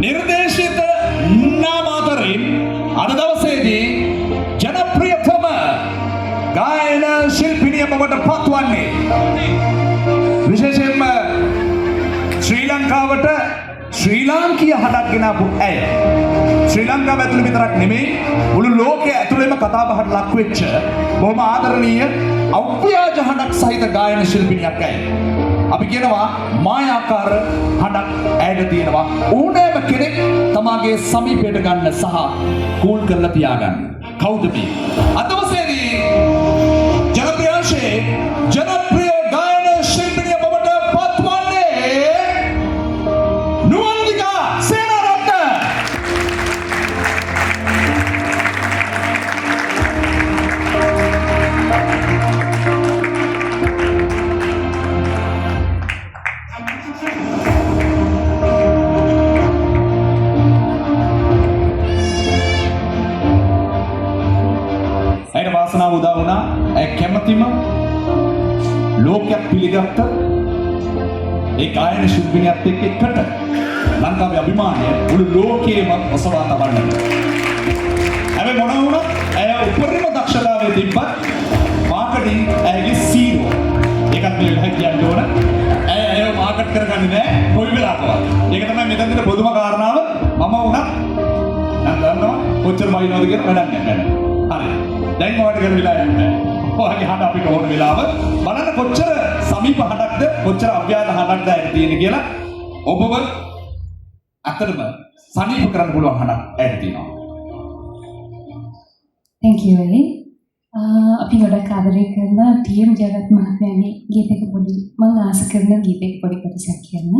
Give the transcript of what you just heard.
නිර්දේශිත නාම අතරින් අද දවසේදී ජනප්‍රියතම ගායන ශිල්පිනිය බවට පත්වන්නේ විශේෂයෙන්ම ශ්‍රී ලංකාවට ශ්‍රී ලාංකීය හඬක් ගෙනාපු ඇය. ශ්‍රී ලංකාව ඇතුළේ විතරක් නෙමෙයි මුළු ලෝකයේ ඇතුළේම කතා බහට ලක් වෙච්ච බොහොම ආදරණීය අව්‍යාජ හඬක් සහිත ගායන ශිල්පිනියක් ඇය. අපි කියනවා මායාකාර හඬක් ඇයට තියෙනවා. ඕනෑම කෙනෙක් තමාගේ සමීපයට ගන්න සහ කූල් කරලා තියාගන්න. කවුද මේ? අද දවසේදී ජනප්‍රියංශයේ ජනප්‍රිය ගායන ශිල්පිනිය බවට පත්වන්නේ නුවන්දිකා සේනාරත්න. ඇයට වාසනාව උදා වුණා. ඇය කැමැතිම ලෝකයක් පිළිගත්ත ඒ ගායන ශිල්පිනියත් එක්ක එකට ලංකාවේ අභිමානය මුළු ලෝකයේම ඔසවා තබන්න. හැබැයි මොන වුණත් ඇය උපරිම දක්ෂතාවය තිබ්බත් මාකටිං ඇයගේ සීරෝ. ඒකත් මේ වෙලාවට කියන්න ඕන. ඇය මාකට් කරගන්නේ නැහැ කොයි වෙලාවකවත්. ඒක තමයි මෙතන තියෙන පොදුම කාරණාව. මම වුණත් නම් දන්නවා කොච්චර වයින්වද කියලා වැඩක් නැහැ. හරි. දැන් මොකද කරන්න වෙලා යන්නේ? ඔයගේ හඬ අපිට ඕන වෙලාව බලන්න කොච්චර සමීප හඬක්ද කොච්චර අව්‍යාජ හඬක්ද ඇයි තියෙන්නේ කියලා ඔබව අතරම සනීප කරන්න පුළුවන් හඬක් ඇයි තියෙනවා. Thank you Ali. අපි ගොඩක් ආදරය කරන ටීඑම් ජගත් මහත්මයාගේ ගීතයක පොඩි මම ආස කරන ගීතයක පොඩි කොටසක් කියන්න.